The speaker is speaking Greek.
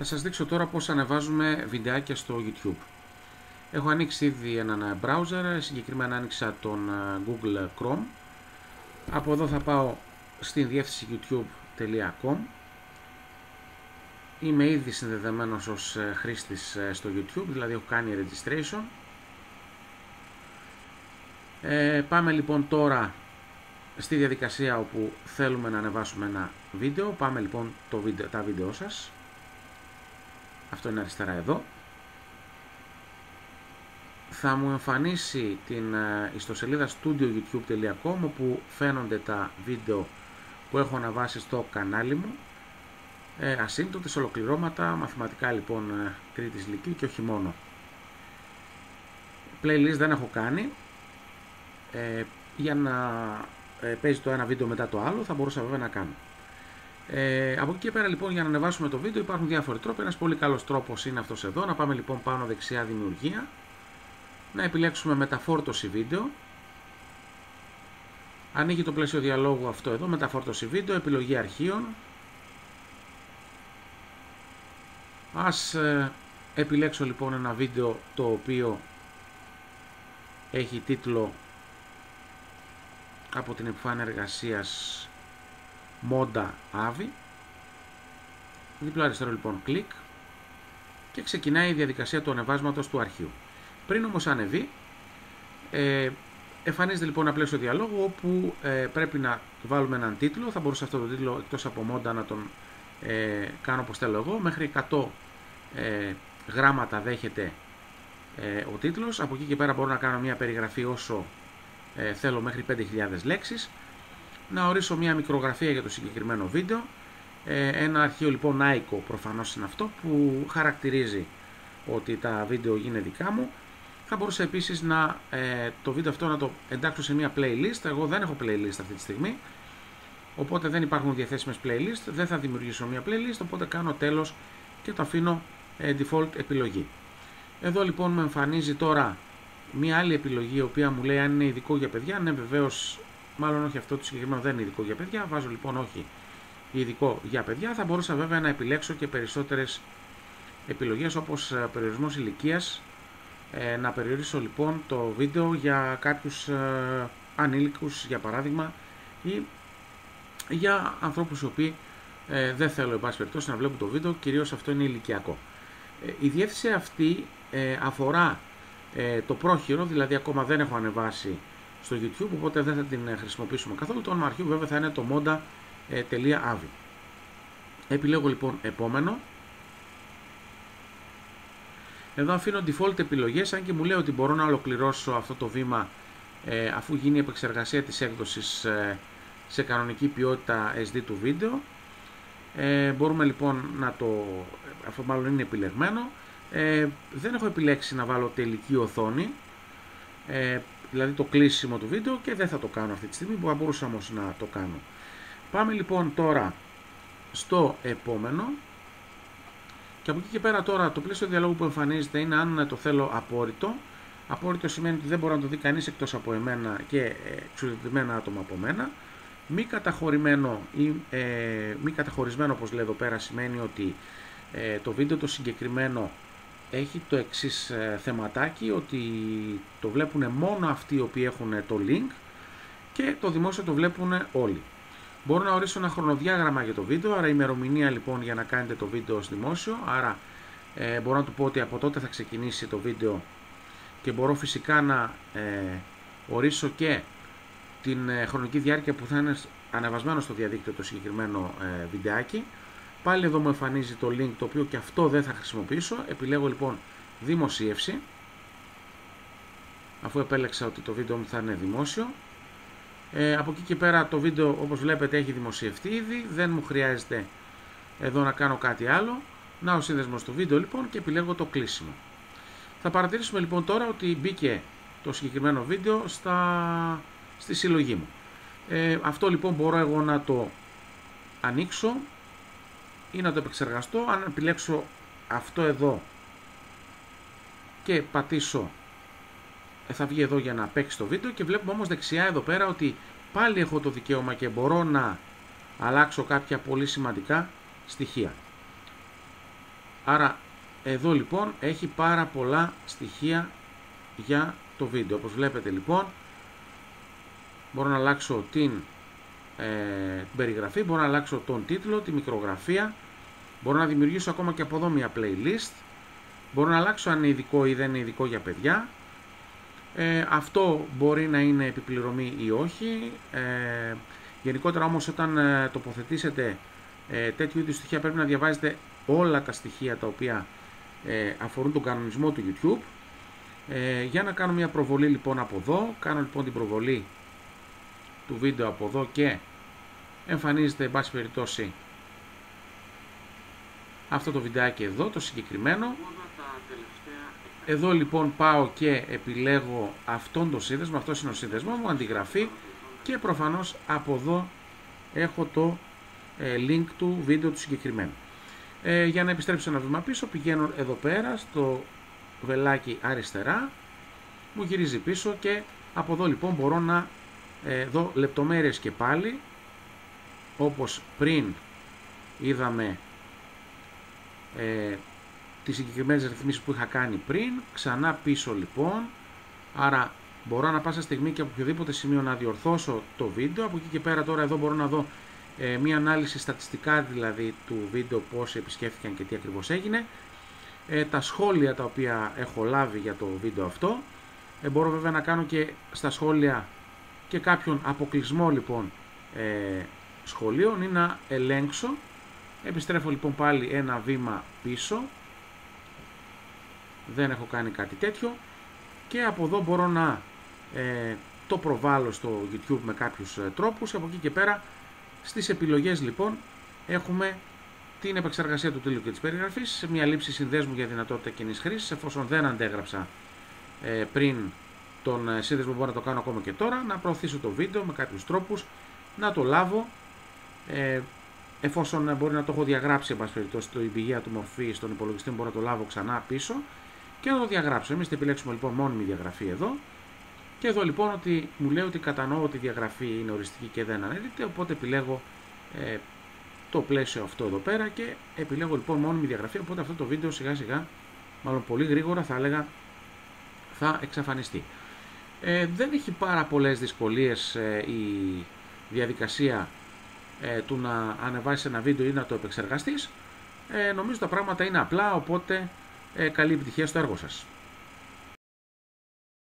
Θα σας δείξω τώρα πώς ανεβάζουμε βιντεάκια στο YouTube. Έχω ανοίξει ήδη έναν browser, συγκεκριμένα άνοιξα τον Google Chrome. Από εδώ θα πάω στην διεύθυνση youtube.com. Είμαι ήδη συνδεδεμένος ως χρήστης στο YouTube, δηλαδή έχω κάνει registration. Πάμε λοιπόν τώρα στη διαδικασία όπου θέλουμε να ανεβάσουμε ένα βίντεο. Πάμε λοιπόν τα βίντεο σας. Αυτό είναι αριστερά εδώ. Θα μου εμφανίσει την ιστοσελίδα studioyoutube.com όπου φαίνονται τα βίντεο που έχω αναβάσει στο κανάλι μου. Ασύμπτωτες, ολοκληρώματα, μαθηματικά λοιπόν τρίτης λυκείου και όχι μόνο. Playlist δεν έχω κάνει. Για να παίζει το ένα βίντεο μετά το άλλο θα μπορούσα βέβαια να κάνω. Από εκεί και πέρα λοιπόν για να ανεβάσουμε το βίντεο υπάρχουν διάφοροι τρόποι. Ένας πολύ καλός τρόπος είναι αυτός εδώ. Να πάμε λοιπόν πάνω δεξιά δημιουργία. Να επιλέξουμε μεταφόρτωση βίντεο. Ανοίγει το πλαίσιο διαλόγου αυτό εδώ, μεταφόρτωση βίντεο, επιλογή αρχείων. Ας επιλέξω λοιπόν ένα βίντεο το οποίο έχει τίτλο από την επιφάνεια εργασίας Monda AVI. Δίπλα αριστερό λοιπόν κλικ και ξεκινάει η διαδικασία του ανεβάσματος του αρχείου. Πριν όμως ανεβεί, εμφανίζεται λοιπόν ένα πλαίσιο διαλόγου όπου πρέπει να βάλουμε έναν τίτλο. Θα μπορούσα αυτό το τίτλο εκτός από Monda να τον κάνω όπως θέλω εγώ. Μέχρι 100 γράμματα δέχεται ο τίτλος. Από εκεί και πέρα μπορώ να κάνω μια περιγραφή όσο θέλω, μέχρι 5.000 λέξεις. Να ορίσω μια μικρογραφία για το συγκεκριμένο βίντεο. Ένα αρχείο λοιπόν Nike προφανώς είναι αυτό που χαρακτηρίζει ότι τα βίντεο είναι δικά μου. Θα μπορούσα επίσης το βίντεο αυτό να το εντάξω σε μια playlist. Εγώ δεν έχω playlist αυτή τη στιγμή, οπότε δεν υπάρχουν διαθέσιμες playlist. Δεν θα δημιουργήσω μια playlist, οπότε κάνω τέλος και το αφήνω default επιλογή. Εδώ λοιπόν με εμφανίζει τώρα μια άλλη επιλογή η οποία μου λέει αν είναι ειδικό για παιδιά. Ναι, βεβαίως, μάλλον όχι, αυτό το συγκεκριμένο δεν είναι ειδικό για παιδιά. Βάζω λοιπόν όχι ειδικό για παιδιά. Θα μπορούσα βέβαια να επιλέξω και περισσότερες επιλογές όπως περιορισμός ηλικίας. Να περιορίσω λοιπόν το βίντεο για κάποιους ανήλικους για παράδειγμα ή για ανθρώπους οι οποίοι δεν θέλω εν πάση περιπτώσει να βλέπουν το βίντεο, κυρίως αυτό είναι ηλικιακό. Η διεύθυνση αυτή αφορά το πρόχειρο, δηλαδή ακόμα δεν έχω ανεβάσει στο YouTube, οπότε δεν θα την χρησιμοποιήσουμε καθόλου. Το όνομα αρχείου βέβαια θα είναι το monda.avi. Επιλέγω λοιπόν επόμενο. Εδώ αφήνω default επιλογές, αν και μου λέει ότι μπορώ να ολοκληρώσω αυτό το βήμα αφού γίνει η επεξεργασία της έκδοσης σε κανονική ποιότητα SD του βίντεο. Μπορούμε λοιπόν να το, αφού μάλλον είναι επιλεγμένο, δεν έχω επιλέξει να βάλω τελική οθόνη, δηλαδή το κλείσιμο του βίντεο, και δεν θα το κάνω αυτή τη στιγμή, που θα μπορούσα όμως να το κάνω. Πάμε λοιπόν τώρα στο επόμενο. Και από εκεί και πέρα τώρα το πλαίσιο διαλόγου που εμφανίζεται είναι αν το θέλω απόρριτο. Απόρριτο σημαίνει ότι δεν μπορεί να το δει κανείς εκτός από εμένα και εξουδετημένα άτομα από μένα. Μη καταχωρημένο ή μη καταχωρισμένο, όπως λέει εδώ πέρα, σημαίνει ότι το βίντεο το συγκεκριμένο έχει το εξής θεματάκι, ότι το βλέπουν μόνο αυτοί οι οποίοι έχουν το link και το δημόσιο το βλέπουν όλοι. Μπορώ να ορίσω ένα χρονοδιάγραμμα για το βίντεο, άρα ημερομηνία λοιπόν για να κάνετε το βίντεο ως δημόσιο, άρα μπορώ να του πω ότι από τότε θα ξεκινήσει το βίντεο και μπορώ φυσικά να ορίσω και την χρονική διάρκεια που θα είναι ανεβασμένο στο διαδίκτυο το συγκεκριμένο βιντεάκι. Πάλι εδώ μου εμφανίζει το link, το οποίο και αυτό δεν θα χρησιμοποιήσω. Επιλέγω λοιπόν δημοσίευση, αφού επέλεξα ότι το βίντεο μου θα είναι δημόσιο. Από εκεί και πέρα το βίντεο, όπως βλέπετε, έχει δημοσιευτεί ήδη, δεν μου χρειάζεται εδώ να κάνω κάτι άλλο. Να ο σύνδεσμος στο βίντεο λοιπόν και επιλέγω το κλείσιμο. Θα παρατηρήσουμε λοιπόν τώρα ότι μπήκε το συγκεκριμένο βίντεο στη συλλογή μου. Αυτό λοιπόν μπορώ εγώ να το ανοίξω ή να το επεξεργαστώ. Αν επιλέξω αυτό εδώ και πατήσω, θα βγει εδώ για να παίξει το βίντεο, και βλέπουμε όμως δεξιά εδώ πέρα ότι πάλι έχω το δικαίωμα και μπορώ να αλλάξω κάποια πολύ σημαντικά στοιχεία. Άρα εδώ λοιπόν έχει πάρα πολλά στοιχεία για το βίντεο. Όπως βλέπετε λοιπόν, μπορώ να αλλάξω την περιγραφή, μπορώ να αλλάξω τον τίτλο, τη μικρογραφία, μπορώ να δημιουργήσω ακόμα και από εδώ μια playlist, μπορώ να αλλάξω αν είναι ειδικό ή δεν είναι ειδικό για παιδιά. Αυτό μπορεί να είναι επιπληρωμή ή όχι. Γενικότερα όμως όταν τοποθετήσετε τέτοιου είδους στοιχεία πρέπει να διαβάζετε όλα τα στοιχεία τα οποία αφορούν τον κανονισμό του YouTube. Για να κάνω μια προβολή λοιπόν από εδώ, κάνω λοιπόν την προβολή του βίντεο από εδώ και εμφανίζεται εν πάση περιπτώσει αυτό το βιντεάκι εδώ, το συγκεκριμένο. Εδώ λοιπόν πάω και επιλέγω αυτόν τον σύνδεσμο, αυτός είναι ο σύνδεσμός μου, αντιγραφή, και προφανώς από εδώ έχω το link του βίντεο του συγκεκριμένου. Για να επιστρέψω ένα βήμα πίσω, πηγαίνω εδώ πέρα στο βελάκι αριστερά, μου γυρίζει πίσω και από εδώ λοιπόν μπορώ να δω λεπτομέρειες και πάλι, όπως πριν είδαμε τις συγκεκριμένες ρυθμίσεις που είχα κάνει πριν, ξανά πίσω λοιπόν, άρα μπορώ ανα πάσα στιγμή και από οποιοδήποτε σημείο να διορθώσω το βίντεο. Από εκεί και πέρα τώρα εδώ μπορώ να δω μία ανάλυση στατιστικά δηλαδή του βίντεο, πόσοι επισκέφθηκαν και τι ακριβώς έγινε, τα σχόλια τα οποία έχω λάβει για το βίντεο αυτό. Μπορώ βέβαια να κάνω και στα σχόλια και κάποιον αποκλεισμό λοιπόν σχολείων ή να ελέγξω. Επιστρέφω λοιπόν πάλι ένα βήμα πίσω, δεν έχω κάνει κάτι τέτοιο, και από εδώ μπορώ να το προβάλλω στο YouTube με κάποιους τρόπους. Από εκεί και πέρα στις επιλογές λοιπόν έχουμε την επεξεργασία του τίτλου και της περιγραφής, σε μια λήψη συνδέσμου για δυνατότητα κοινής χρήσης, εφόσον δεν αντέγραψα πριν τον σύνδεσμο μπορώ να το κάνω ακόμα και τώρα, να προωθήσω το βίντεο με κάποιους τρόπους, να το λάβω, εφόσον μπορεί να το έχω διαγράψει εν πάση περιπτώσει στην πηγαία του μορφή στον υπολογιστή μου, μπορώ να το λάβω ξανά πίσω και να το διαγράψω. Εμείς θα επιλέξουμε λοιπόν μόνιμη διαγραφή εδώ, και εδώ λοιπόν ότι μου λέει ότι κατανοώ ότι η διαγραφή είναι οριστική και δεν αναιρείται, οπότε επιλέγω το πλαίσιο αυτό εδώ πέρα και επιλέγω λοιπόν μόνιμη διαγραφή, οπότε αυτό το βίντεο σιγά σιγά, μάλλον πολύ γρήγορα θα έλεγα, θα εξαφανιστεί. Δεν έχει πάρα πολλές δυσκολίες η διαδικασία του να ανεβάσεις ένα βίντεο ή να το επεξεργαστείς. Νομίζω τα πράγματα είναι απλά, οπότε καλή επιτυχία στο έργο σας.